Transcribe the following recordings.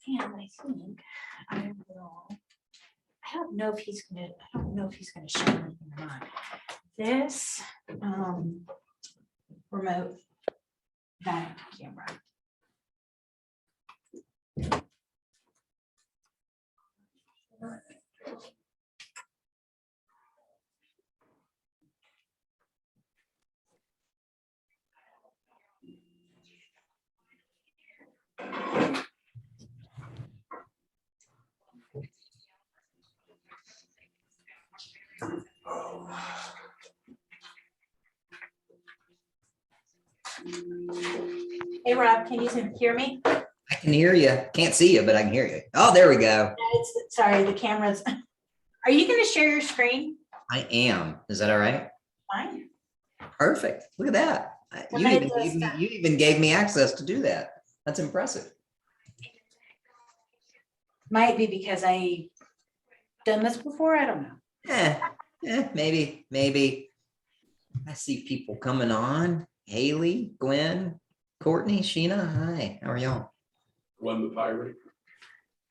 And I think I will, I don't know if he's gonna show anything or not. This remote vacuum camera. Hey Rob, can you hear me? I can hear you. Can't see you, but I can hear you. Oh, there we go. Sorry, the camera's. Are you gonna share your screen? I am. Is that all right? Fine. Perfect. Look at that. We're You gonna even do a gave me, step. you even gave me access to do that. That's impressive. Might be because I done this before, I don't know. Maybe. I see people coming on. Haley, Gwen, Courtney, Sheena. Hi, how are y'all? Gwen the pirate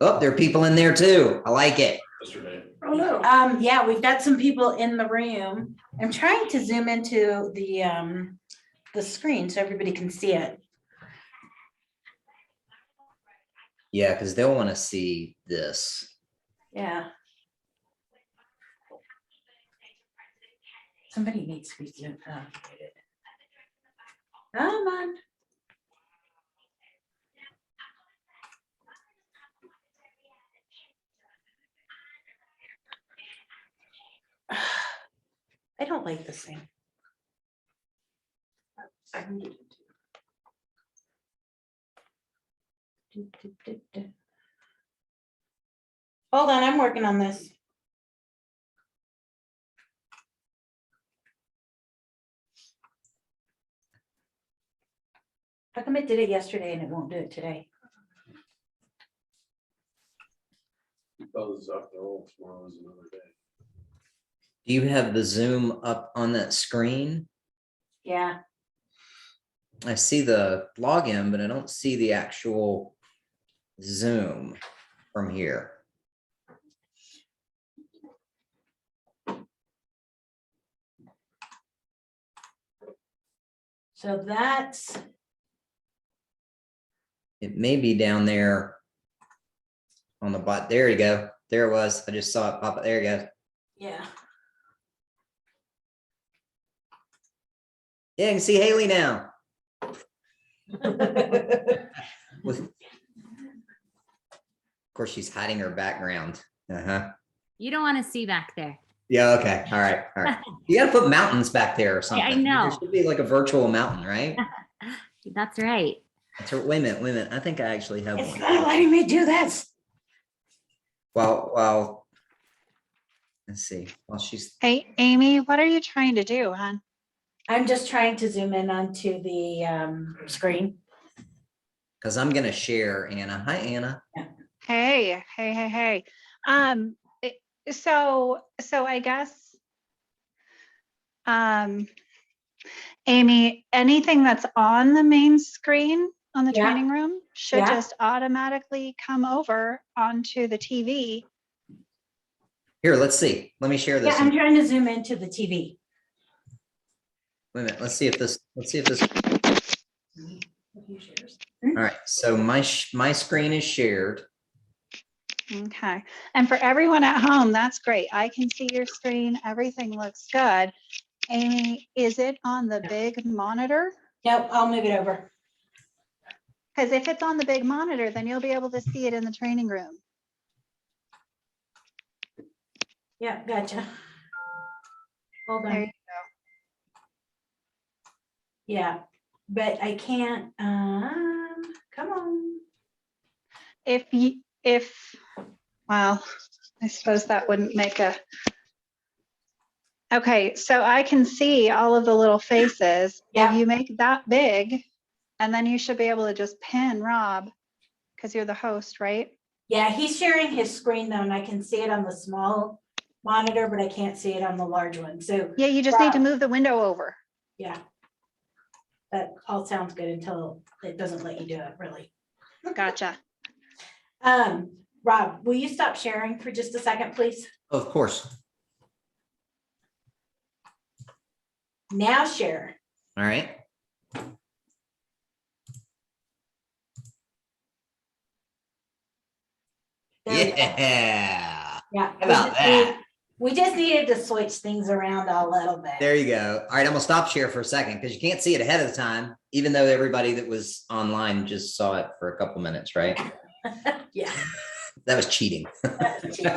Oh, there are people in there too. I like it. yesterday. Oh, no. Yeah, we've got some people in the room. I'm trying to zoom into the screen so everybody can see it. Yeah, because they'll want to see this. Yeah. Somebody needs to be zoomed up. Come on. I don't like this thing. I can do it too. Hold on, I'm working on this. How come it did it yesterday and it won't do it today? Buzz after all, tomorrow is another day. Do you have the Zoom up on that screen? Yeah, I see the login, but I don't see the actual Zoom from here. so that's, It may be down there on the bot. There you go. There it was. I just saw it pop up. There you go. yeah. Yeah, I can see Haley now. With, of course, she's hiding her background. Uh-huh. You don't want to see back there. Yeah, okay. All right. All right. You gotta put mountains back there or something. I know. There should be like a virtual mountain, right? That's right. Wait a minute. I think I actually have It's one. not letting me do this. Well, let's see. Well, she's Hey, Amy, what are you trying to do, hon? I'm just trying to zoom in onto the screen. because I'm gonna share Anna. Hi, Anna. Hey. So I guess, Amy, anything that's on the main screen on the Yeah. training room should Yeah. just automatically come over onto the TV. Here, let's see. Let me share Yeah, this. I'm trying to zoom into the TV. Wait a minute. Let's see if this. All right. So my screen is shared. Okay, and for everyone at home, that's great. I can see your screen. Everything looks good. Amy, is it on the big monitor? Yep, I'll move it over. Because if it's on the big monitor, then you'll be able to see it in the training room. Yeah, gotcha. Hold There on. you Yeah, but I can't, come on. Well, I suppose that wouldn't make a. Okay, so I can see all of the little faces. Yeah. If you make that big, and then you should be able to just pin Rob, because you're the host, right? Yeah, he's sharing his screen though, and I can see it on the small monitor, but I can't see it on the large one. So, Yeah, you just need to Rob. move the window over. yeah. That all sounds good until it doesn't let you do it, really. Gotcha. Rob, will you stop sharing for just a second, please? Of course. Now share. All right. There we go. Yeah. Yeah. How about that? We just needed to switch things around a little bit. There you go. All right, I'm gonna stop share for a second because you can't see it ahead of the time, even though everybody that was online just saw it for a couple minutes, right? Yeah. That was cheating. that's cheating.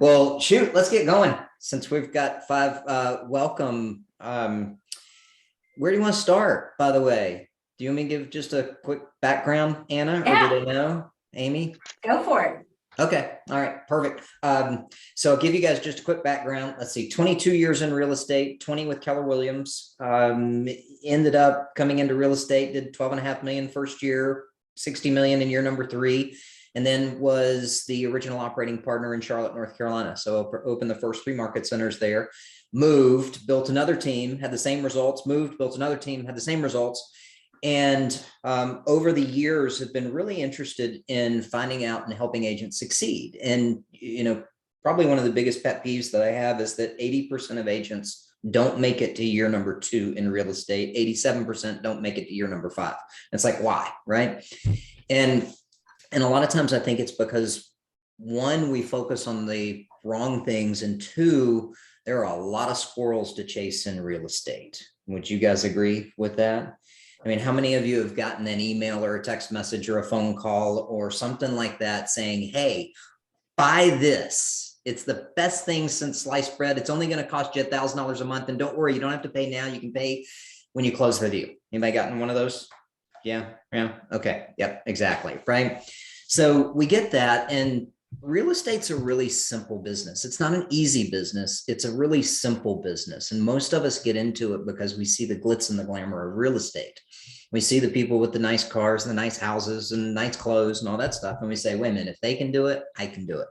Well, shoot, let's get going. Since we've got five, welcome. Where do you want to start, by the way? Do you want me to give just a quick background, Anna, or Yeah. do they know? Amy? Go for it. Okay, all right, perfect. So I'll give you guys just a quick background. Let's see, 22 years in real estate, 20 with Keller Williams. Ended up coming into real estate, did 12.5 million first year, 60 million in year number 3, and then was the original operating partner in Charlotte, North Carolina. So opened the first 3 market centers there, moved, built another team, had the same results, moved, built another team, had the same results. And over the years have been really interested in finding out and helping agents succeed. And, you know, probably one of the biggest pet peeves that I have is that 80% of agents don't make it to year number 2 in real estate. 87% don't make it to year number 5. It's like, why? Right. And a lot of times I think it's because 1, we focus on the wrong things, and 2, there are a lot of squirrels to chase in real estate. Would you guys agree with that? I mean, how many of you have gotten an email or a text message or a phone call or something like that saying, hey, buy this. It's the best thing since sliced bread. It's only going to cost you $1,000 a month. And don't worry, you don't have to pay now. You can pay when you close the deal. Anybody gotten one of those? Yeah. Okay. Yep, exactly. Right. So we get that. And real estate's a really simple business. It's not an easy business. It's a really simple business. And most of us get into it because we see the glitz and the glamour of real estate. We see the people with the nice cars and the nice houses and nice clothes and all that stuff. And we say, wait a minute, if they can do it, I can do it.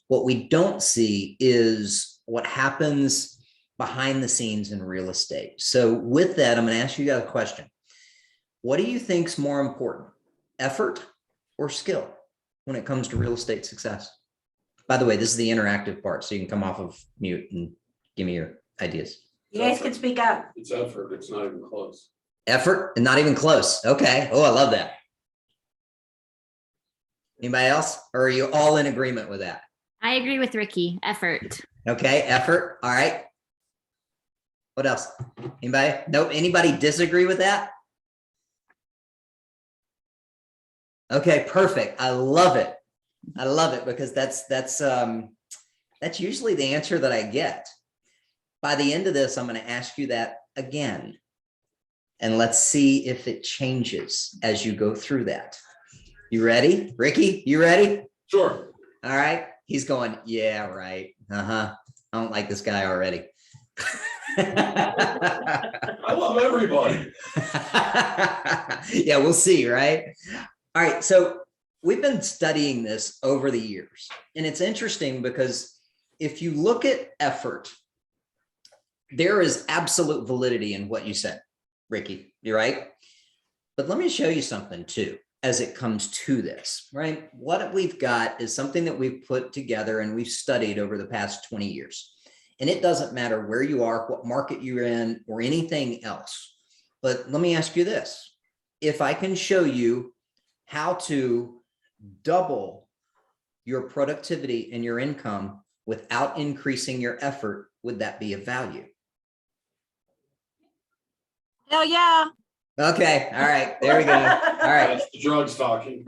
What we don't see is what happens behind the scenes in real estate. So with that, I'm going to ask you guys a question. What do you think is more important, effort or skill when it comes to real estate success? By the way, this is the interactive part, so you can come off of mute and give me your ideas. You guys can speak up. It's effort. It's not even close. Effort and not even close. Okay. Oh, I love that. Anybody else? Or are you all in agreement with that? I agree with Ricky. Effort. Okay. Effort. All right. What else? Anybody? Nope. Anybody disagree with that? Okay, perfect. I love it. I love it because that's usually the answer that I get. By the end of this, I'm going to ask you that again. And let's see if it changes as you go through that. You ready? Ricky, you ready? Sure. All right. He's going, yeah, right. I don't like this guy already. I love everybody. Yeah, we'll see, right? All right, so we've been studying this over the years, and it's interesting because if you look at effort, there is absolute validity in what you said, Ricky, you're right. But let me show you something too, as it comes to this, right? What we've got is something that we've put together and we've studied over the past 20 years. And it doesn't matter where you are, what market you're in, or anything else. But let me ask you this. If I can show you how to double your productivity and your income without increasing your effort, would that be of value? Hell yeah. Okay, all right, there we go. All right. That's the drugs talking.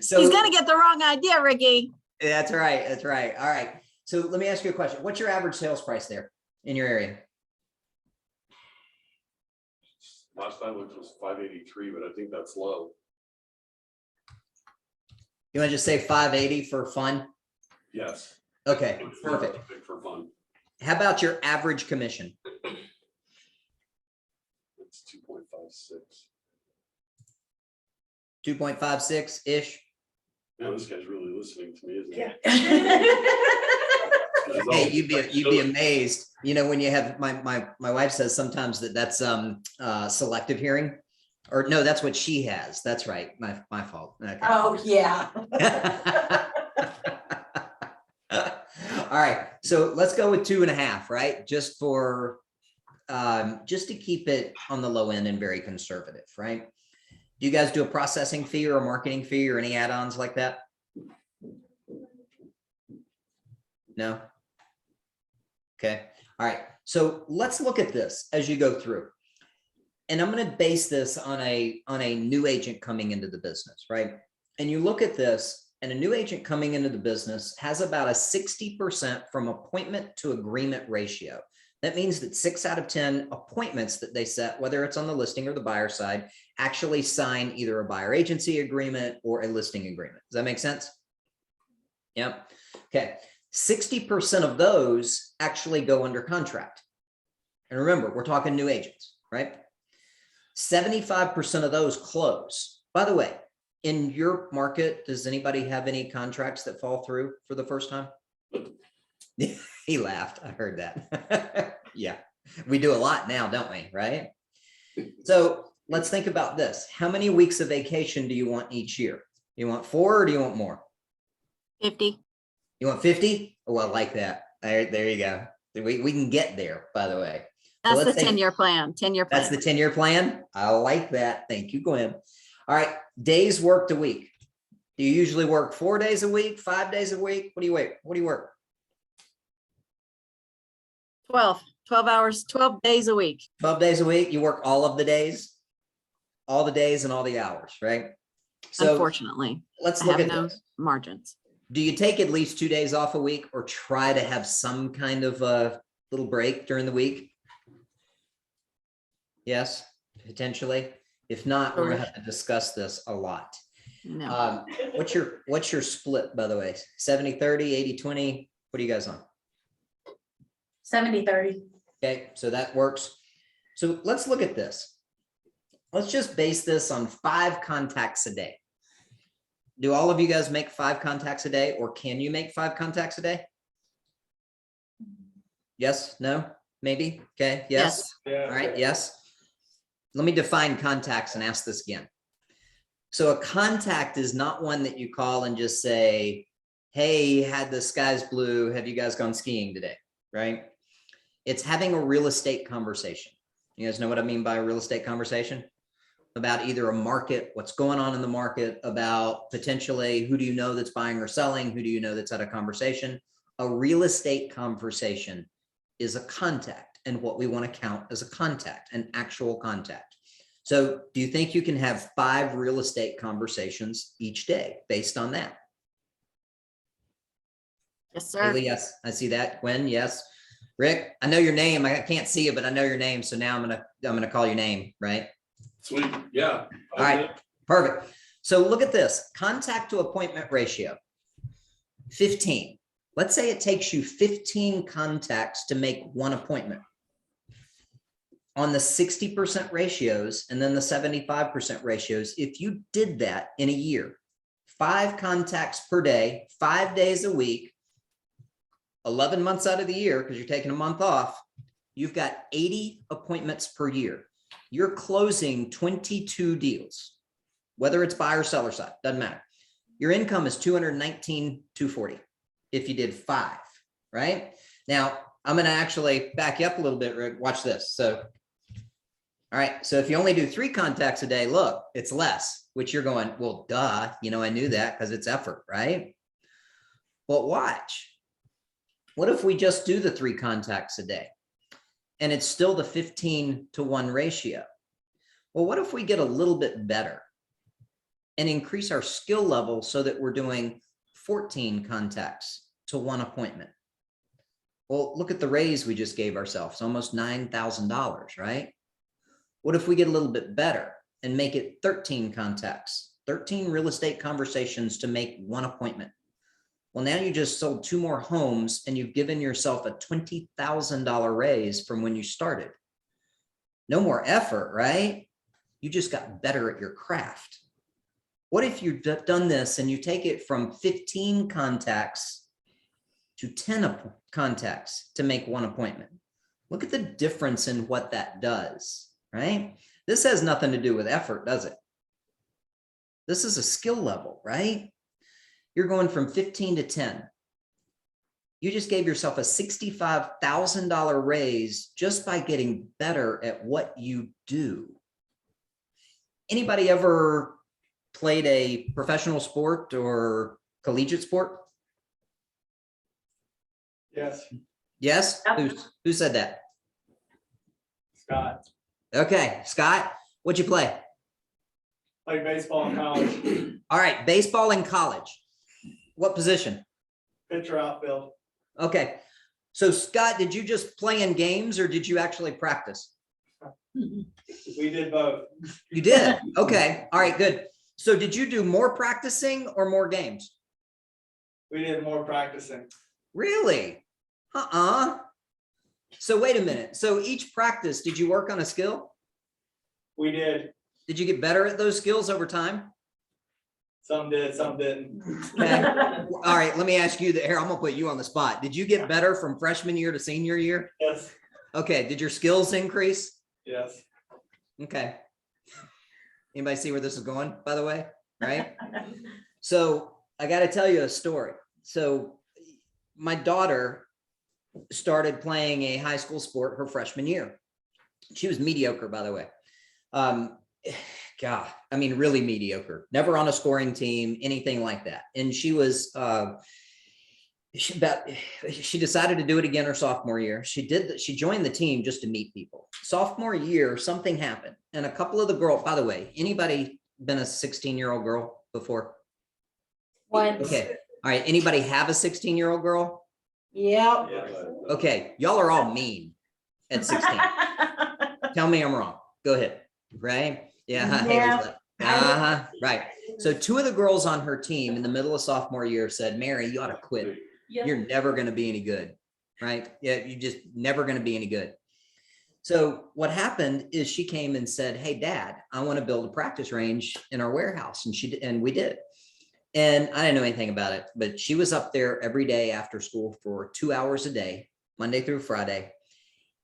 So He's gonna get the wrong idea, Ricky. that's right, that's right. All right. So let me ask you a question. What's your average sales price there in your area? Last time it was 583, but I think that's low. You want to just say 580 for fun? Yes. Okay, perfect. For fun. How about your average commission? It's 2.56. 2.56-ish? Man, this guy's really listening to me, isn't he? Yeah. Hey, you'd be amazed. You know, when you have my wife says sometimes that's selective hearing. Or no, that's what she has. That's right. My fault. Okay. Oh, yeah. All right, so let's go with 2.5, right? Just for, just to keep it on the low end and very conservative, right? Do you guys do a processing fee or a marketing fee or any add-ons like that? No? Okay, all right. So let's look at this as you go through. And I'm going to base this on a new agent coming into the business, right? And you look at this, and a new agent coming into the business has about a 60% from appointment to agreement ratio. That means that 6 out of 10 appointments that they set, whether it's on the listing or the buyer side, actually sign either a buyer agency agreement or a listing agreement. Does that make sense? Yep. Okay. 60% of those actually go under contract. And remember, we're talking new agents, right? 75% of those close. By the way, in your market, does anybody have any contracts that fall through for the first time? He laughed. I heard that. Yeah, we do a lot now, don't we? Right? So let's think about this. How many weeks of vacation do you want each year? You want 4 or do you want more? 50. You want 50? Oh, I like that. There you go. We can get there, by the way. So That's the let's think- 10-year plan, 10-year plan. That's the 10-year plan. I like that. Thank you, Glenn. All right, days worked a week. Do you usually work 4 days a week, 5 days a week? What do you wait? What do you work? 12 hours, 12 days a week. 12 days a week. You work all of the days, all the days and all the hours, right? So Unfortunately, let's I look have at no this. margins. Do you take at least 2 days off a week or try to have some kind of a little break during the week? Yes, potentially. If not, we're gonna have to discuss this a lot. No, What's your split, by the way? 70-30, 80-20? What are you guys on? 70-30. Okay, so that works. So let's look at this. Let's just base this on 5 contacts a day. Do all of you guys make 5 contacts a day, or can you make 5 contacts a day? Yes, no, maybe? Okay, yes. yes, All right, yes. Let me define contacts and ask this again. So a contact is not one that you call and just say, hey, had the skies blue, have you guys gone skiing today, right? It's having a real estate conversation. You guys know what I mean by a real estate conversation? About either a market, what's going on in the market, about potentially who do you know that's buying or selling, who do you know that's at a conversation. A real estate conversation is a contact, and what we want to count as a contact, an actual contact. So do you think you can have 5 real estate conversations each day based on that? yes, sir. Haley, yes, I see that. Gwen, yes. Rick, I know your name. I can't see you, but I know your name. So now I'm gonna call your name, right? Sweet, yeah. All right, perfect. So look at this, contact to appointment ratio, 15. Let's say it takes you 15 contacts to make 1 appointment. On the 60% ratios and then the 75% ratios, if you did that in a year, 5 contacts per day, 5 days a week, 11 months out of the year, because you're taking a month off, you've got 80 appointments per year. You're closing 22 deals, whether it's buyer or seller side, doesn't matter. Your income is $219,240 if you did 5, right? Now, I'm going to actually back you up a little bit, Rick. Watch this. So, all right. So if you only do 3 contacts a day, look, it's less, which you're going, well, duh, you know, I knew that because it's effort, right? But watch. What if we just do the 3 contacts a day and it's still the 15-to-1 ratio? Well, what if we get a little bit better and increase our skill level so that we're doing 14 contacts to 1 appointment? Well, look at the raise we just gave ourselves, almost $9,000, right? What if we get a little bit better and make it 13 contacts, 13 real estate conversations to make 1 appointment? Well, now you just sold 2 more homes and you've given yourself a $20,000 raise from when you started. No more effort, right? You just got better at your craft. What if you've done this and you take it from 15 contacts to 10 contacts to make 1 appointment? Look at the difference in what that does, right? This has nothing to do with effort, does it? This is a skill level, right? You're going from 15 to 10. You just gave yourself a $65,000 raise just by getting better at what you do. Anybody ever played a professional sport or collegiate sport? Yes, Yes? Yep. Who said that? Scott, Okay, Scott, what'd you play? played baseball in college, All right, baseball in college. What position? pitcher outfield. Okay. So Scott, did you just play in games or did you actually practice? We did both. You did. Okay. All right, good. So did you do more practicing or more games? We did more practicing. Really? So wait a minute. So each practice, did you work on a skill? We did. Did you get better at those skills over time? Some did, some didn't. Okay. All right, let me ask you that here. I'm gonna put you on the spot. Did you get better from freshman year to senior year? Yes, Okay. Did your skills increase? yes. Okay. Anybody see where this is going, by the way? Right? So I got to tell you a story. So my daughter started playing a high school sport her freshman year. She was mediocre, by the way. God, I mean, really mediocre, never on a scoring team, anything like that. And she was, she decided to do it again her sophomore year. She joined the team just to meet people. Sophomore year, something happened. And a couple of the girls, by the way, anybody been a 16-year-old girl before? Once. Okay. All right. Anybody have a 16-year-old girl? Yep. Yeah. Okay. Y'all are all mean at 16. Tell me I'm wrong. Go ahead. Right? Yeah. Yeah. Right. So two of the girls on her team in the middle of sophomore year said, Mary, you ought to quit. You're never going to be any good. Right? Yeah. You just never going to be any good. So what happened is she came and said, hey, Dad, I want to build a practice range in our warehouse. And we did. And I didn't know anything about it, but she was up there every day after school for 2 hours a day, Monday through Friday.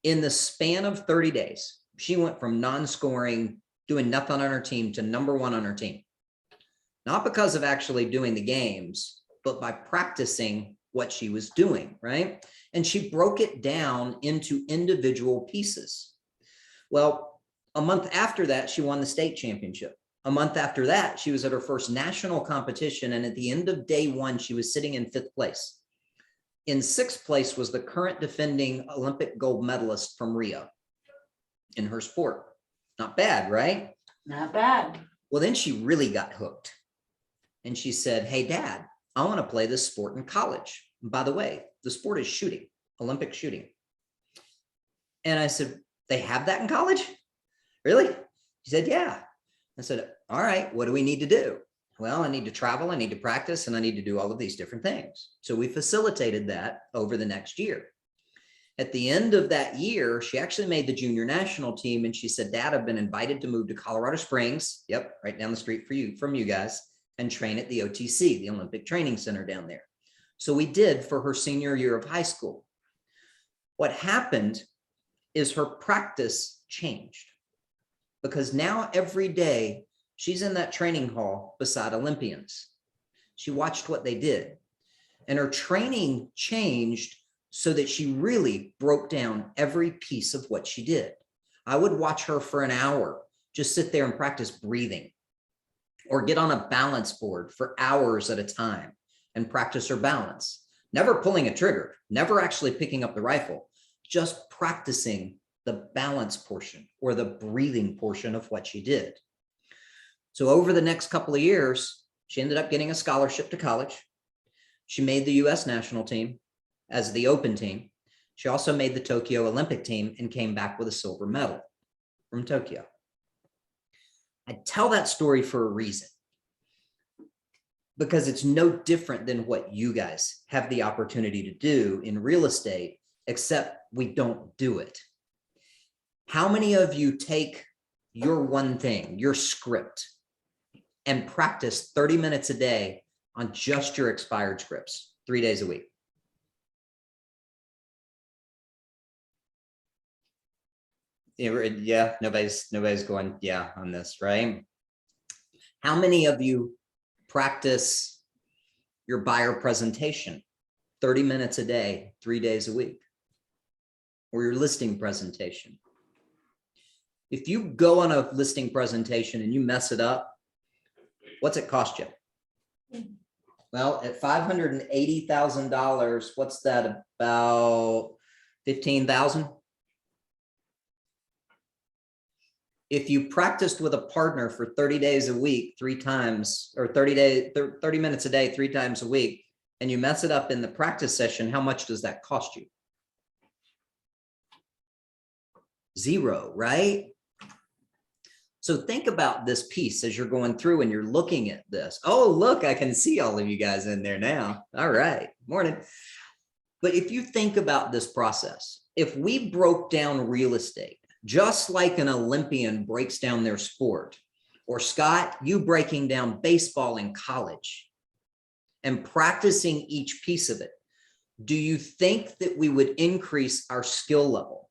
In the span of 30 days, she went from non-scoring, doing nothing on her team to #1 on her team. Not because of actually doing the games, but by practicing what she was doing, right? And she broke it down into individual pieces. Well, a month after that, she won the state championship. A month after that, she was at her first national competition. And at the end of day 1, she was sitting in 5th place. In 6th place was the current defending Olympic gold medalist from Rio in her sport. Not bad, right? Not bad. Well, then she really got hooked. And she said, hey, Dad, I want to play this sport in college. And by the way, the sport is shooting, Olympic shooting. And I said, they have that in college? Really? She said, yeah. I said, all right, what do we need to do? Well, I need to travel, I need to practice, and I need to do all of these different things. So we facilitated that over the next year. At the end of that year, she actually made the junior national team. And she said, Dad, I've been invited to move to Colorado Springs. Yep, right down the street from you guys, and train at the OTC, the Olympic Training Center down there. So we did for her senior year of high school. What happened is her practice changed, because now every day she's in that training hall beside Olympians. She watched what they did, and her training changed so that she really broke down every piece of what she did. I would watch her for an hour, just sit there and practice breathing, or get on a balance board for hours at a time and practice her balance, never pulling a trigger, never actually picking up the rifle, just practicing the balance portion or the breathing portion of what she did. So over the next couple of years, she ended up getting a scholarship to college. She made the US national team as the open team. She also made the Tokyo Olympic team and came back with a silver medal from Tokyo. I tell that story for a reason, because it's no different than what you guys have the opportunity to do in real estate, except we don't do it. How many of you take your one thing, your script, and practice 30 minutes a day on just your expired scripts, 3 days a week? Yeah, nobody's going, yeah, on this, right? How many of you practice your buyer presentation 30 minutes a day, 3 days a week? Or your listing presentation? If you go on a listing presentation and you mess it up, what's it cost you? Well, at $580,000, what's that, about 15,000? If you practiced with a partner for 30 days a week, 3 times, or 30 minutes a day, 3 times a week, and you mess it up in the practice session, how much does that cost you? 0, right? So think about this piece as you're going through and you're looking at this. Oh, look, I can see all of you guys in there now. All right, morning. But if you think about this process, if we broke down real estate, just like an Olympian breaks down their sport, or Scott, you breaking down baseball in college and practicing each piece of it, do you think that we would increase our skill level?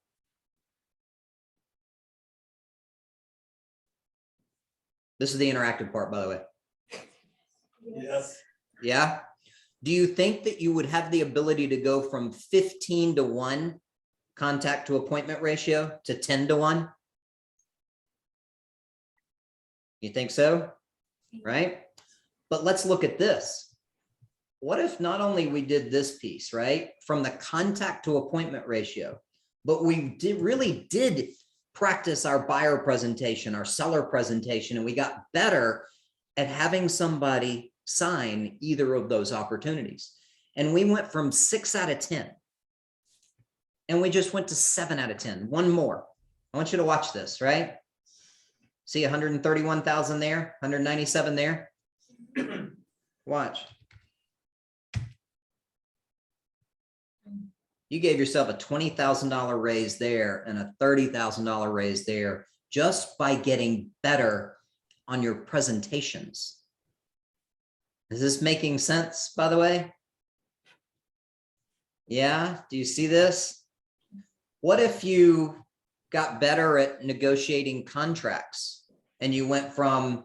This is the interactive part, by the way. Yes. Yeah. Do you think that you would have the ability to go from 15 to 1 contact to appointment ratio to 10 to 1? You think so? Right? But let's look at this. What if not only we did this piece, right? From the contact to appointment ratio, but we really did practice our buyer presentation, our seller presentation, and we got better at having somebody sign either of those opportunities. And we went from 6 out of 10. And we just went to 7 out of 10. One more. I want you to watch this, right? See 131,000 there, 197 there. Watch. You gave yourself a $20,000 raise there and a $30,000 raise there just by getting better on your presentations. Is this making sense, by the way? Yeah, do you see this? What if you got better at negotiating contracts and you went from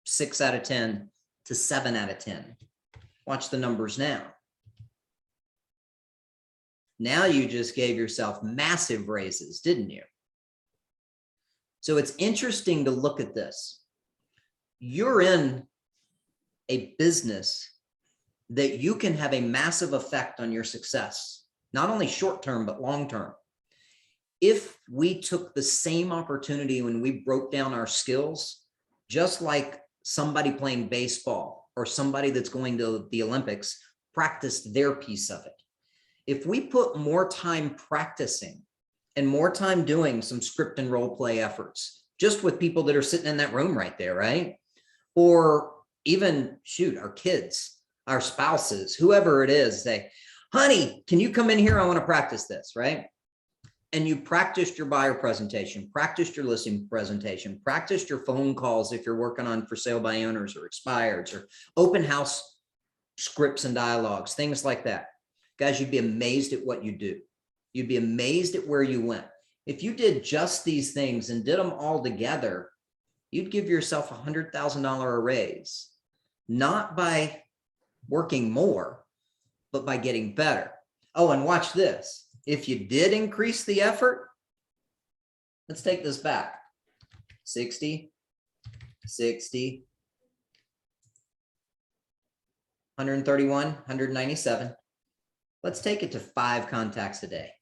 6 out of 10 to 7 out of 10? Watch the numbers now. Now you just gave yourself massive raises, didn't you? So it's interesting to look at this. You're in a business that you can have a massive effect on your success, not only short term, but long term. If we took the same opportunity when we broke down our skills, just like somebody playing baseball or somebody that's going to the Olympics practiced their piece of it. If we put more time practicing and more time doing some script and role play efforts, just with people that are sitting in that room right there, right? Or even, shoot, our kids, our spouses, whoever it is, they, honey, can you come in here? I want to practice this, right? And you practiced your buyer presentation, practiced your listing presentation, practiced your phone calls if you're working on for sale by owners or expireds or open house scripts and dialogues, things like that. Guys, you'd be amazed at what you do. You'd be amazed at where you went. If you did just these things and did them all together, you'd give yourself a $100,000 raise, not by working more, but by getting better. Oh, and watch this. If you did increase the effort, let's take this back. 60, 60, 131, 197. Let's take it to 5 contacts a day.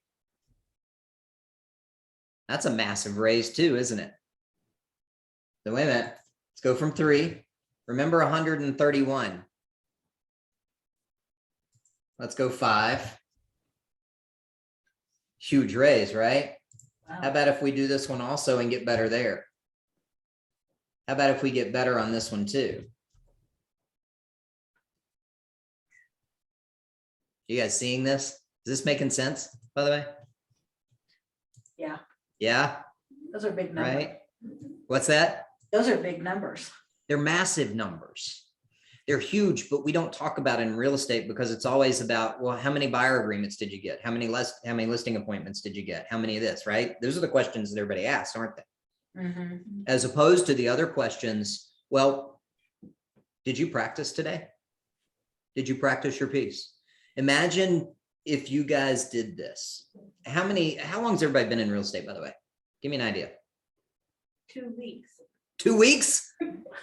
That's a massive raise too, isn't it? So wait a minute, let's go from 3. Remember 131. Let's go 5. Huge raise, right? How about if we do this one also and get better there? How about if we get better on this one too? You guys seeing this? Is this making sense, by the way? Yeah, Yeah, those are big numbers. right? What's that? Those are big numbers. They're massive numbers. They're huge, but we don't talk about it in real estate because it's always about, well, how many buyer agreements did you get? How many listing appointments did you get? How many of this, right? Those are the questions that everybody asks, aren't they? Mhm. As opposed to the other questions, well, did you practice today? Did you practice your piece? Imagine if you guys did this. How long has everybody been in real estate, by the way? Give me an idea. 2 weeks. 2 weeks?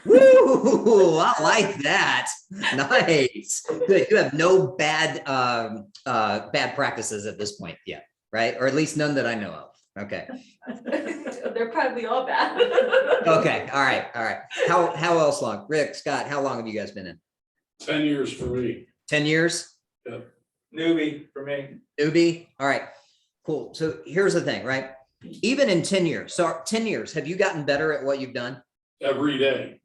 Woo, I like that. Nice. Good. You have no bad practices at this point yet, right? Or at least none that I know of. Okay. They're probably all bad. Okay. All right. All right. How else long? Rick, Scott, how long have you guys been in? 10 years for me. 10 years? Newbie for me. Newbie? All right. Cool. So here's the thing, right? Even in 10 years, so 10 years, have you gotten better at what you've done? Every day.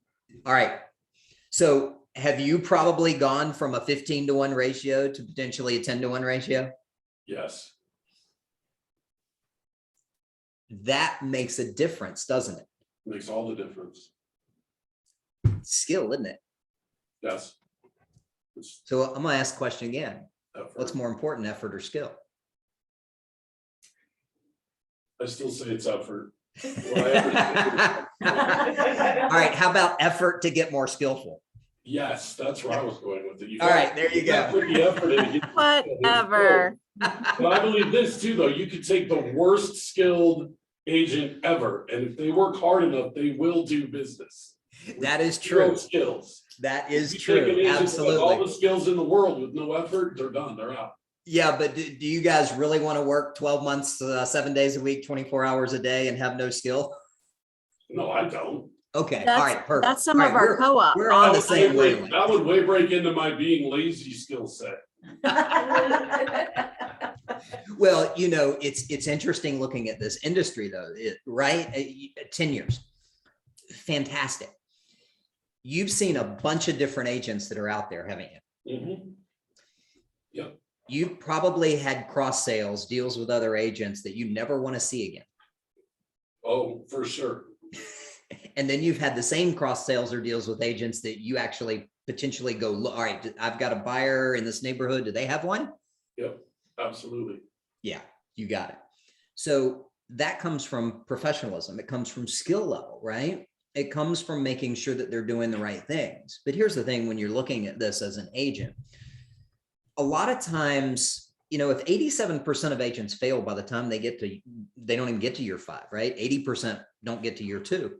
All right. So have you probably gone from a 15-to-1 ratio to potentially a 10-to-1 ratio? Yes. That makes a difference, doesn't it? Makes all the difference. Skill, isn't it? Yes. It's So I'm gonna ask the question again. effort. What's more important, effort or skill? I still say it's effort. All right, how about effort to get more skillful? Yes, that's where I was going with it. You All gotta- right, there you gotta go. Put the effort in. to get- Whatever. But I believe this too, though. You could take the worst skilled agent ever, and if they work hard enough, they will do business. That is Zero true. skills. That is You take an true. agent with all Absolutely. the skills in the world with no effort, they're done. They're out. Yeah, but do you guys really want to work 12 months, 7 days a week, 24 hours a day and have no skill? No, I don't. Okay, all That's, right, perfect. that's some All of right, our we're- co-op. We're on the That would same way break- wavelength. That would way break into my being lazy skill set. Well, you know, it's interesting looking at this industry though, right? 10 years. Fantastic. You've seen a bunch of different agents that are out there, haven't you? Mhm. You probably had cross sales deals with other agents that you never want to see again. Oh, for sure. And then you've had the same cross sales or deals with agents that you actually potentially go, "Look, all right, I've got a buyer in this neighborhood. Do they have one?" Yep, absolutely. Yeah, you got it. So that comes from professionalism. It comes from skill level, right? It comes from making sure that they're doing the right things. But here's the thing, when you're looking at this as an agent, a lot of times, you know, if 87% of agents fail by the time they don't even get to year 5, right? 80% don't get to year 2.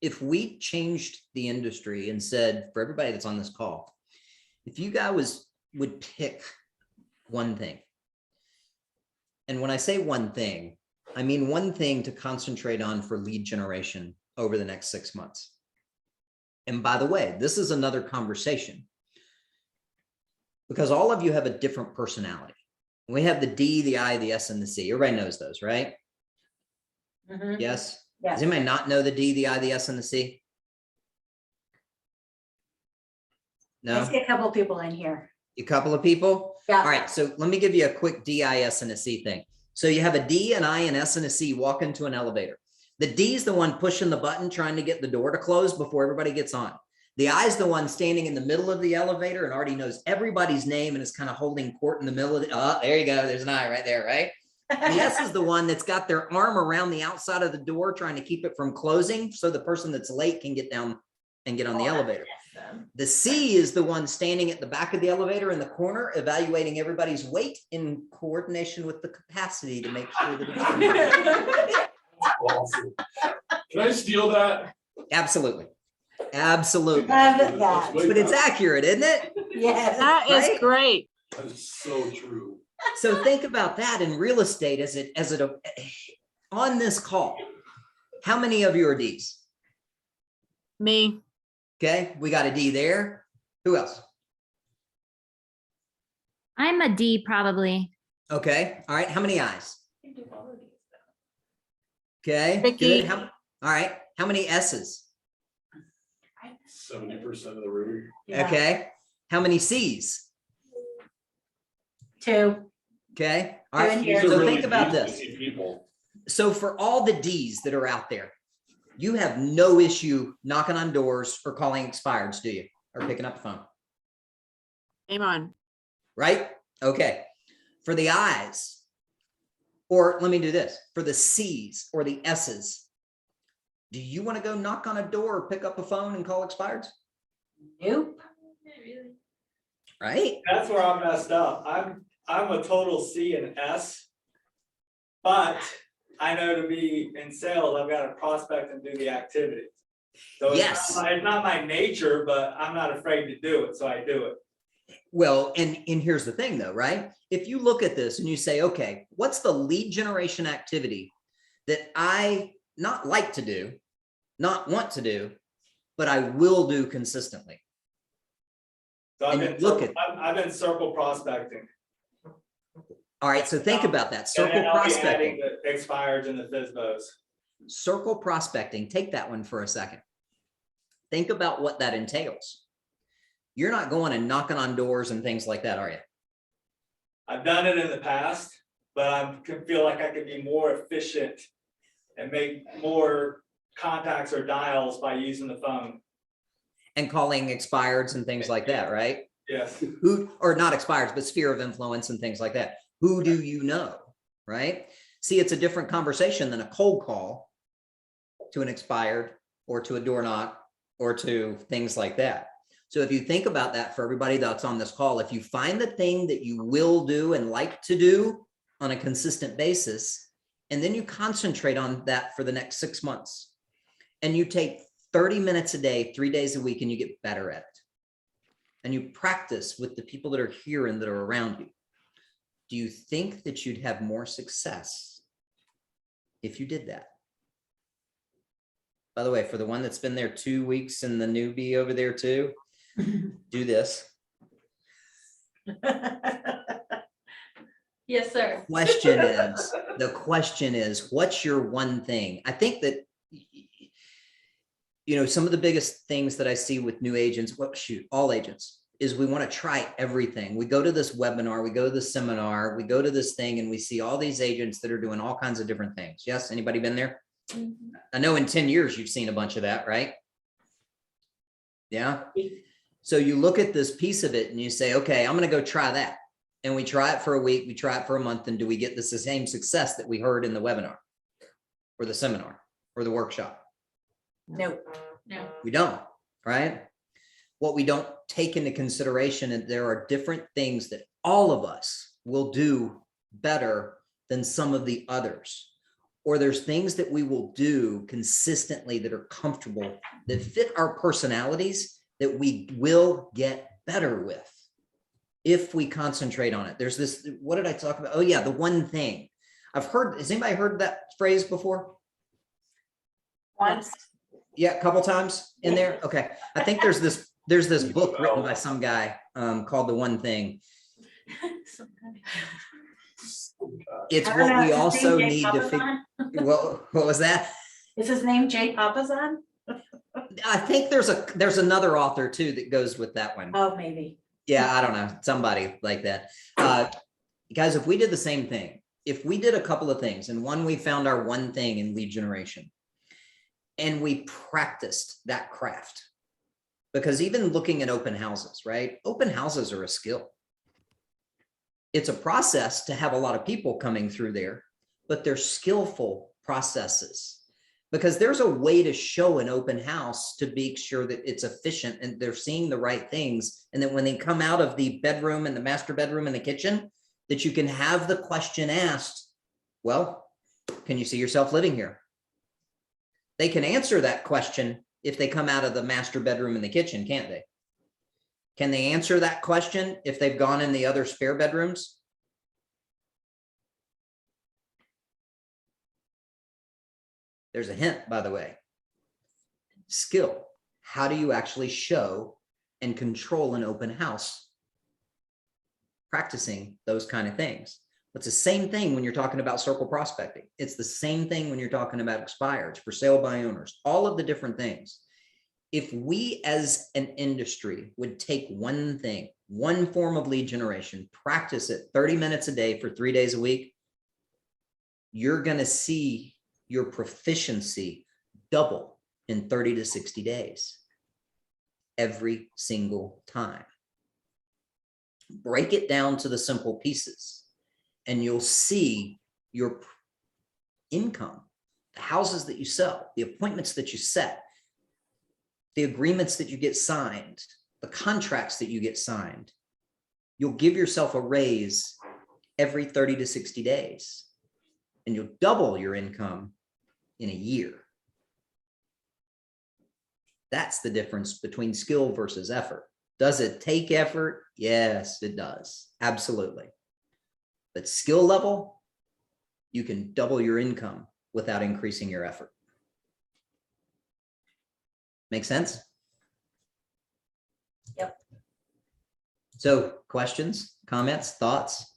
If we changed the industry and said, for everybody that's on this call, if you guys would pick one thing, and when I say one thing, I mean one thing to concentrate on for lead generation over the next 6 months. And by the way, this is another conversation because all of you have a different personality. We have the D, the I, the S, and the C. Everybody knows those, right? Mhm. Yes? Yes. Does anybody not know the D, the I, the S, and the C? Let's No? get a couple of people in here. A couple of people? Yeah. All right, so let me give you a quick D, I, S, and a C thing. So you have a D, an I, an S, and a C walk into an elevator. The D is the one pushing the button, trying to get the door to close before everybody gets on. The I is the one standing in the middle of the elevator and already knows everybody's name and is kind of holding court in the middle of the, oh, there you go. There's an I right there, right? The S is the one that's got their arm around the outside of the door, trying to keep it from closing so the person that's late can get down and get on the elevator. The C is the one standing at the back of the elevator in the corner, evaluating everybody's weight in coordination with the capacity to make sure that it's. Awesome. Can I steal that? Absolutely. Absolutely. Love That's that. way But it's better. accurate, isn't it? Yes. That is Right? great. That is so true. So think about that in real estate on this call. How many of you are Ds? Me. Okay, we got a D there. Who else? I'm a D probably. Okay, all right. How many Is? Okay, Vicky. good. All right, how many S's? 70% of the room. Yeah. Okay, how many C's? 2. Okay, all Two right. in here. These are So really think about easy this. people. So for all the Ds that are out there, you have no issue knocking on doors or calling expireds, do you? are picking up the phone, Game on. right? Okay. For the I's, or let me do this, for the C's or the S's, do you want to go knock on a door or pick up a phone and call expireds? Nope. Right? That's where I'm messed up. I'm a total C and S. But I know to be in sales, I've got to prospect and do the activities. So Yes. it's not my nature, but I'm not afraid to do it, so I do it. Well, and here's the thing though, right? If you look at this and you say, okay, what's the lead generation activity that I not like to do, not want to do, but I will do consistently? So I've And been, look at- I've been circle prospecting. All right, so think about that. And Circle then I'll be adding prospecting, the expireds and the FISBOs. circle prospecting, take that one for a second. Think about what that entails. You're not going and knocking on doors and things like that, are you? I've done it in the past, but I can feel like I could be more efficient and make more contacts or dials by using the phone. And calling expireds and things like that, right? Yes. Who, or not expireds, but sphere of influence and things like that. Who do you know, right? See, it's a different conversation than a cold call to an expired or to a door knock or to things like that. So if you think about that for everybody that's on this call, if you find the thing that you will do and like to do on a consistent basis, and then you concentrate on that for the next 6 months, and you take 30 minutes a day, 3 days a week, and you get better at it, and you practice with the people that are here and that are around you, do you think that you'd have more success if you did that? By the way, for the one that's been there 2 weeks and the newbie over there too, do this. Yes, sir. The question is, what's your one thing? I think that, you know, some of the biggest things that I see with new agents, well, shoot, all agents, is we want to try everything. We go to this webinar, we go to this seminar, we go to this thing, and we see all these agents that are doing all kinds of different things. Yes, anybody been there? I know in 10 years, you've seen a bunch of that, right? Yeah. So you look at this piece of it and you say, okay, I'm going to go try that. And we try it for a week, we try it for a month. And do we get the same success that we heard in the webinar or the seminar or the workshop? Nope. No. We don't, right? What we don't take into consideration, and there are different things that all of us will do better than some of the others. Or there's things that we will do consistently that are comfortable, that fit our personalities, that we will get better with if we concentrate on it. There's this, what did I talk about? Oh yeah, the one thing. I've heard, has anybody heard that phrase before? Once. Yeah, a couple times in there. Okay. I think there's this book written by some guy called The One Thing. It's I don't know, what we is his also name Jay need to figure. Papasan? What was that? Is his name Jay Papasan? I think there's another author too that goes with that one. Oh, maybe. Yeah, I don't know, somebody like that. Guys, if we did the same thing, if we did a couple of things, and one, we found our one thing in lead generation, and we practiced that craft, because even looking at open houses, right? Open houses are a skill. It's a process to have a lot of people coming through there, but they're skillful processes, because there's a way to show an open house to be sure that it's efficient and they're seeing the right things. And then when they come out of the bedroom and the master bedroom and the kitchen, that you can have the question asked, well, can you see yourself living here? They can answer that question if they come out of the master bedroom and the kitchen, can't they? Can they answer that question if they've gone in the other spare bedrooms? There's a hint, by the way. Skill. How do you actually show and control an open house? Practicing those kind of things. It's the same thing when you're talking about circle prospecting. It's the same thing when you're talking about expireds, for sale by owners, all of the different things. If we as an industry would take one thing, one form of lead generation, practice it 30 minutes a day for 3 days a week, you're going to see your proficiency double in 30 to 60 days. every single time. Break it down to the simple pieces and you'll see your income, the houses that you sell, the appointments that you set, the agreements that you get signed, the contracts that you get signed. You'll give yourself a raise every 30 to 60 days, and you'll double your income in a year. That's the difference between skill versus effort. Does it take effort? Yes, it does. Absolutely. But skill level, you can double your income without increasing your effort. Make sense? Yep. So questions, comments, thoughts?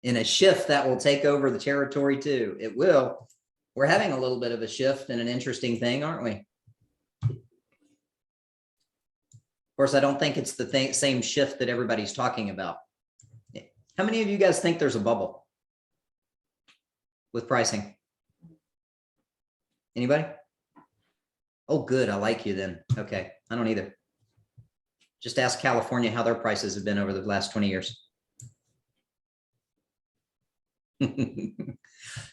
In a shift that will take over the territory too. It will. We're having a little bit of a shift and an interesting thing, aren't we? Of course, I don't think it's the same shift that everybody's talking about. How many of you guys think there's a bubble with pricing? Anybody? Oh, good. I like you then. Okay. I don't either. Just ask California how their prices have been over the last 20 years.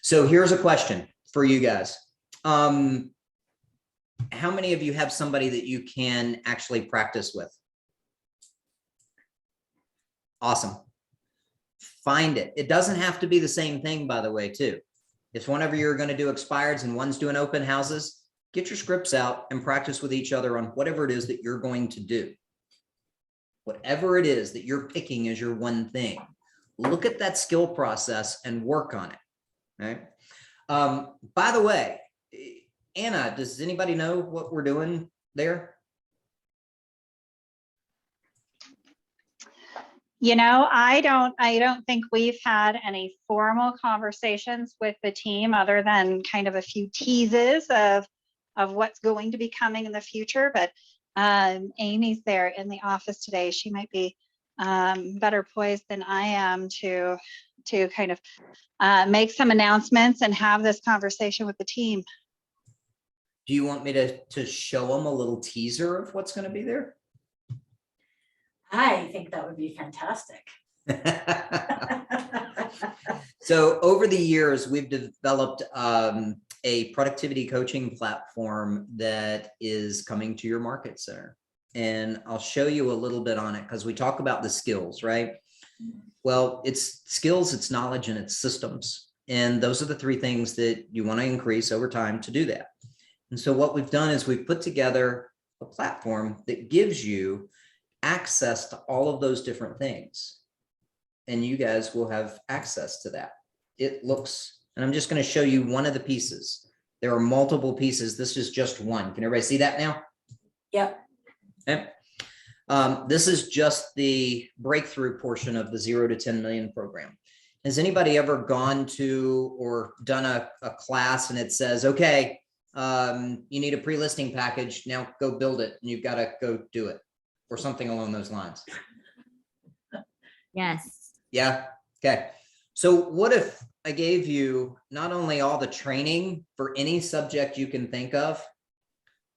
So here's a question for you guys. How many of you have somebody that you can actually practice with? Awesome. Find it. It doesn't have to be the same thing, by the way, too. If whenever you're going to do expireds and one's doing open houses, get your scripts out and practice with each other on whatever it is that you're going to do. Whatever it is that you're picking as your one thing, look at that skill process and work on it. Right. By the way, Anna, does anybody know what we're doing there? You know, I don't think we've had any formal conversations with the team other than kind of a few teases of what's going to be coming in the future. But Amy's there in the office today. She might be better poised than I am to kind of make some announcements and have this conversation with the team. Do you want me to show them a little teaser of what's going to be there? I think that would be fantastic. So over the years, we've developed a productivity coaching platform that is coming to your market center. And I'll show you a little bit on it because we talk about the skills, right? Well, it's skills, it's knowledge, and it's systems. And those are the three things that you want to increase over time to do that. And so what we've done is we've put together a platform that gives you access to all of those different things. And you guys will have access to that. It looks, and I'm just going to show you one of the pieces. There are multiple pieces. This is just one. Can everybody see that now? Yep. Okay. This is just the breakthrough portion of the 0 to 10 million program. Has anybody ever gone to or done a class and it says, okay, you need a pre-listing package, now go build it, and you've got to go do it, or something along those lines? Yes. Yeah. Okay. So what if I gave you not only all the training for any subject you can think of,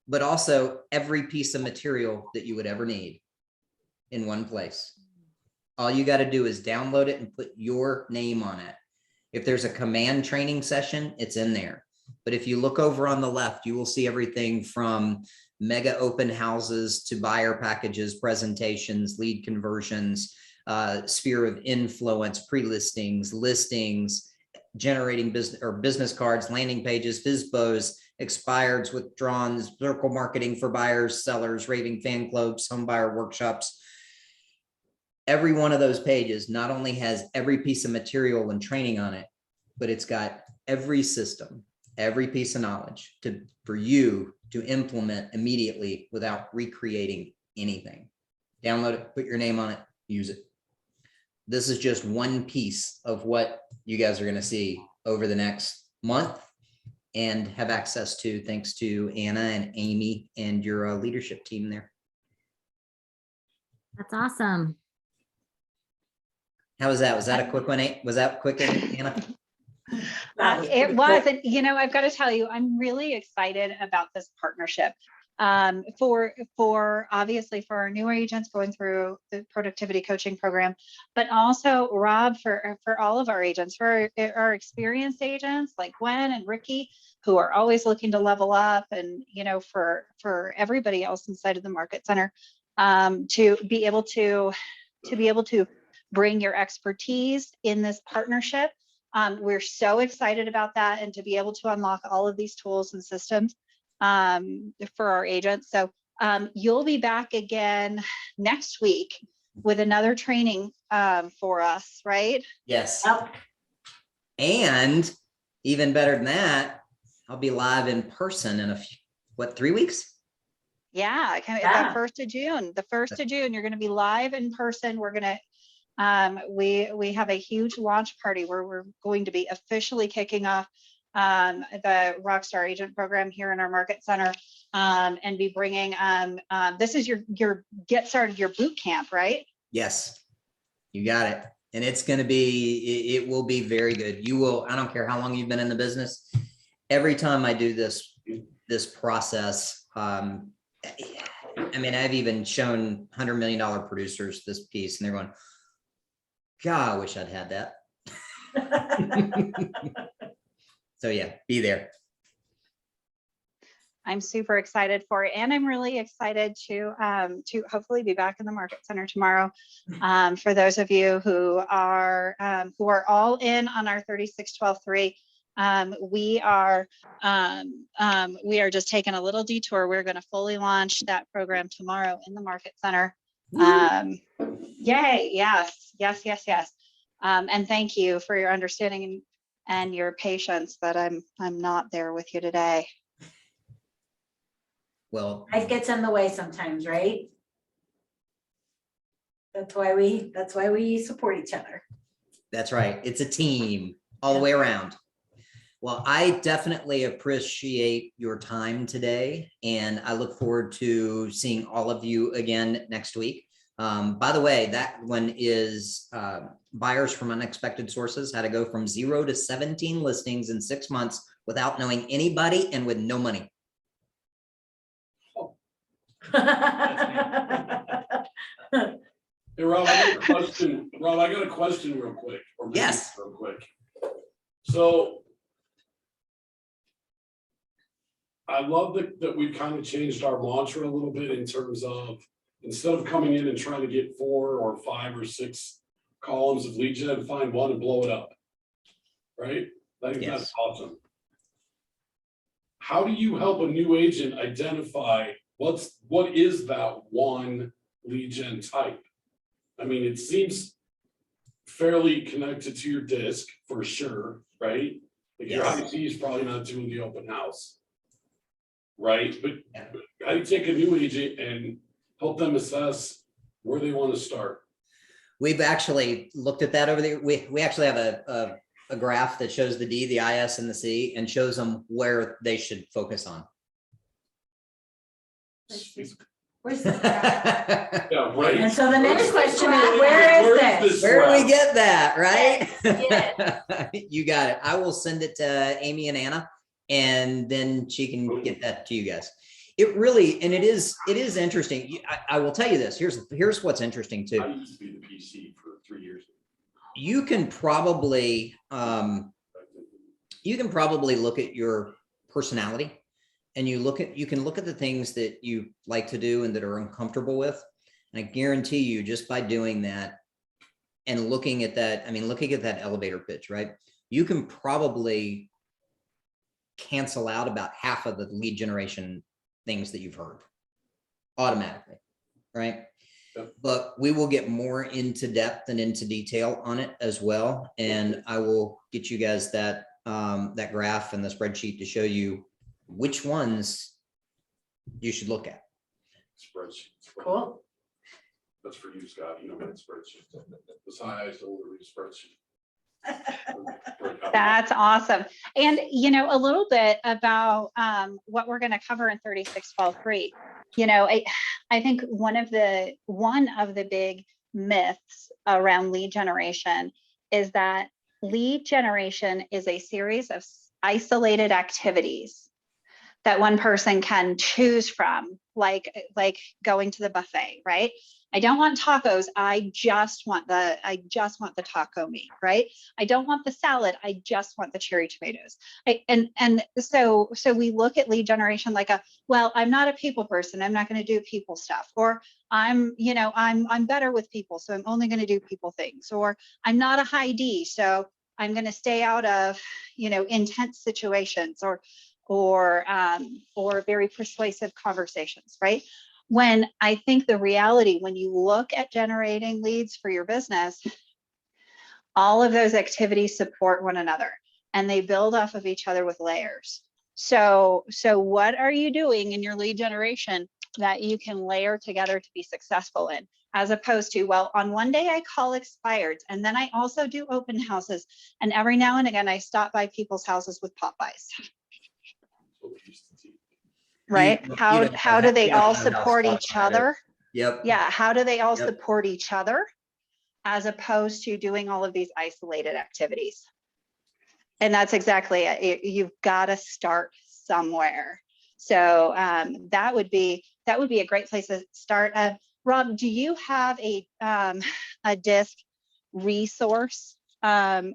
but also every piece of material that you would ever need in one place? All you got to do is download it and put your name on it. If there's a command training session, it's in there. But if you look over on the left, you will see everything from mega open houses to buyer packages, presentations, lead conversions, sphere of influence, pre-listings, listings, generating business cards, landing pages, FISBOs, expireds, withdrawns, circle marketing for buyers, sellers, raving fan clubs, home buyer workshops. Every one of those pages not only has every piece of material and training on it, but it's got every system, every piece of knowledge for you to implement immediately without recreating anything. Download it, put your name on it, use it. This is just one piece of what you guys are going to see over the next month and have access to, thanks to Anna and Amy and your leadership team there. That's awesome. How was that? Was that a quick one? Was that quick, Anna? It pretty was, quick. and I've got to tell you, I'm really excited about this partnership. For obviously for our newer agents going through the productivity coaching program, but also Rob for all of our agents, for our experienced agents like Gwen and Ricky, who are always looking to level up, and for everybody else inside of the market center, to be able to bring your expertise in this partnership. We're so excited about that, and to be able to unlock all of these tools and systems for our agents. So you'll be back again next week with another training for us, right? Yes. Yep. And even better than that, I'll be live in person in 3 weeks? Yeah, Yeah. the 1st of June. The 1st of June, you're going to be live in person. We're going to we have a huge launch party where we're going to be officially kicking off the Rockstar Agent Program here in our market center, and be bringing this is your get started, your boot camp, right? Yes, you got it. And it's going to be, it will be very good. You will, I don't care how long you've been in the business. Every time I do this process, I mean, I've even shown $100 million producers this piece and they're going, God, I wish I'd had that. So yeah, be there. I'm super excited for it, and I'm really excited to hopefully be back in the market center tomorrow. For those of you who are all in on our 36-12-3, we are just taking a little detour. We're going to fully launch that program tomorrow in the market center. Yay! Yes. And thank you for your understanding and your patience that I'm not there with you today. Well, Life gets in the way sometimes, right? That's why we support each other. that's right. It's a team all the way around. Well, I definitely appreciate your time today, and I look forward to seeing all of you again next week. By the way, that one is buyers from unexpected sources, how to go from 0 to 17 listings in 6 months without knowing anybody and with no money. Hey, Rob, I got a question. Rob, I got a question real quick. Or maybe Yes. Real quick. So I love that we've kind of changed our mantra a little bit in terms of, instead of coming in and trying to get 4 or 5 or 6 columns of lead gen, find one and blow it up. Right? I think Yes. that's awesome. How do you help a new agent identify what is that one lead gen type? I mean, it seems fairly connected to your disc for sure, right? Like your Yes. IT is probably not doing the open house. Right? But Yeah. how do you take a new agent and help them assess where they want to start? We've actually looked at that over there. We actually have a graph that shows the D, the IS, and the C, and shows them where they should focus on. Where's this? Yeah, right. And so the next question is, Where where is is this? this? Where do we get that, right? Yes, You got it. I will send it to Amy and Anna, and then she can get that to you guys. It really, and it is interesting. I will tell you this. Here's what's interesting I too. used to be the PC for 3 years. You can probably look at your personality, and you can look at the things that you like to do and that are uncomfortable with. And I guarantee you, just by doing that and looking at that elevator pitch, right? You can probably cancel out about half of the lead generation things that you've heard automatically, right? Yep. But we will get more into depth and into detail on it as well. And I will get you guys that graph and the spreadsheet to show you which ones you should look at. Spreadsheet. cool. That's for you, Scott. You know that spreadsheet. That's how I used to order a spreadsheet. That's awesome. And a little bit about what we're going to cover in 36-12-3. I think one of the big myths around lead generation is that lead generation is a series of isolated activities that one person can choose from, like going to the buffet, right? I don't want tacos. I just want the taco meat, right? I don't want the salad. I just want the cherry tomatoes. So we look at lead generation like well, I'm not a people person. I'm not going to do people stuff. Or I'm better with people, so I'm only going to do people things. Or I'm not a high D, so I'm going to stay out of, intense situations or very persuasive conversations, right? When I think the reality, when you look at generating leads for your business, all of those activities support one another and they build off of each other with layers. So what are you doing in your lead generation that you can layer together to be successful in, as opposed to, well, on one day I call expireds and then I also do open houses. And every now and again, I stop by people's houses with Popeyes. What we used to see. Right? You How don't do have they to all have a house support spot each by it. other? Yep. Yeah, how do they all Yep. support each other as opposed to doing all of these isolated activities? And that's exactly it. You've got to start somewhere. So that would be a great place to start. Rob, do you have a DISC resource in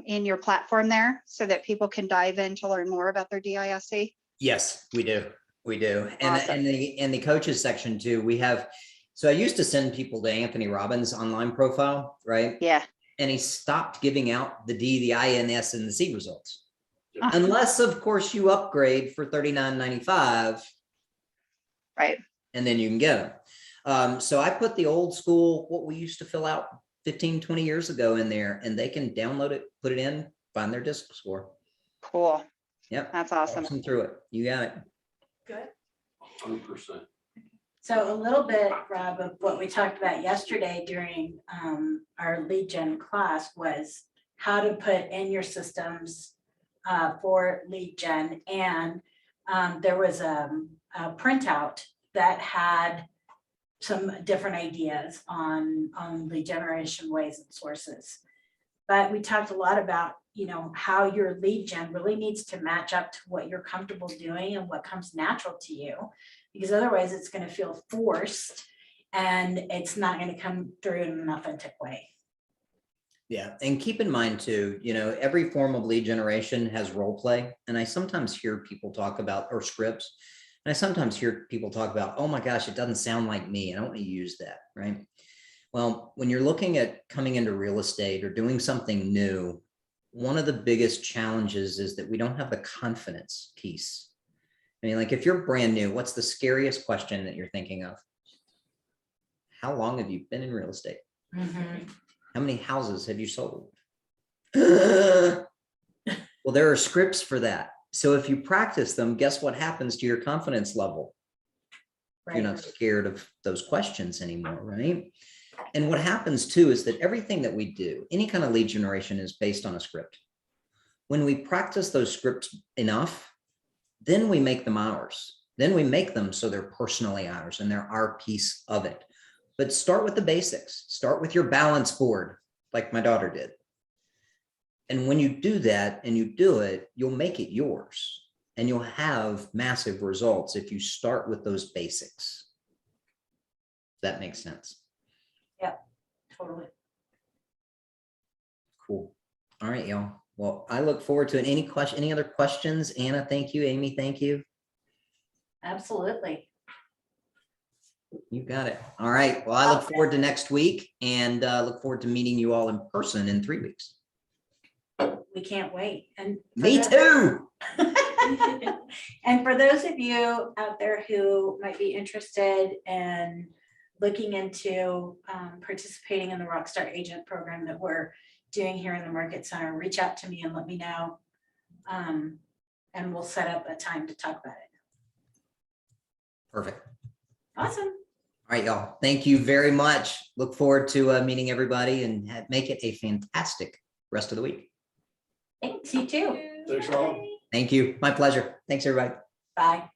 your platform there so that people can dive in to learn more about their DISC? Yes, we do. We do. And Awesome. in the coaches section too, we have, so I used to send people to Anthony Robbins' online profile, right? Yeah. And he stopped giving out the D, the INS, and the C results. Ah. Unless, of course, you upgrade for $39.95. Right. And then you can get them. So I put the old school, what we used to fill out 15, 20 years ago in there, and they can download it, put it in, find their DISC score. Cool. Yep. That's awesome. Walks them through it. You got it. Good. 100%. So a little bit, Rob, of what we talked about yesterday during our lead gen class was how to put in your systems for lead gen. And there was a printout that had some different ideas on lead generation ways and sources. But we talked a lot about, how your lead gen really needs to match up to what you're comfortable doing and what comes natural to you, because otherwise it's going to feel forced and it's not going to come through in an authentic way. Yeah. And keep in mind too, every form of lead generation has role play. And I sometimes hear people talk about, or scripts, and I sometimes hear people talk about, oh my gosh, it doesn't sound like me. I don't want to use that. Right. Well, when you're looking at coming into real estate or doing something new, one of the biggest challenges is that we don't have the confidence piece. I mean, like if you're brand new, what's the scariest question that you're thinking of? How long have you been in real estate? Mm-hmm. How many houses have you sold? Well, there are scripts for that. So if you practice them, guess what happens to your confidence level? Right. You're not scared of those questions anymore, right? And what happens too is that everything that we do, any kind of lead generation is based on a script. When we practice those scripts enough, then we make them ours. Then we make them so they're personally ours and they're our piece of it. But start with the basics. Start with your balance board, like my daughter did. And when you do that and you do it, you'll make it yours and you'll have massive results if you start with those basics. That makes sense. Totally. Cool. All right, y'all. Well, I look forward to it. Any other questions? Anna, thank you. Amy, thank you. Absolutely. You got it. All right. Well, I look forward to next week and look forward to meeting you all in person in 3 weeks. We can't wait. And Me too. And for those of you out there who might be interested in looking into participating in the Rockstar Agent program that we're doing here in the Market Center, reach out to me and let me know. And we'll set up a time to talk about it. Perfect. Awesome. All right, y'all. Thank you very much. Look forward to meeting everybody and make it a fantastic rest of the week. Thanks, you too. Thanks, Rob. Thank you. My pleasure. Thanks, everybody. Bye.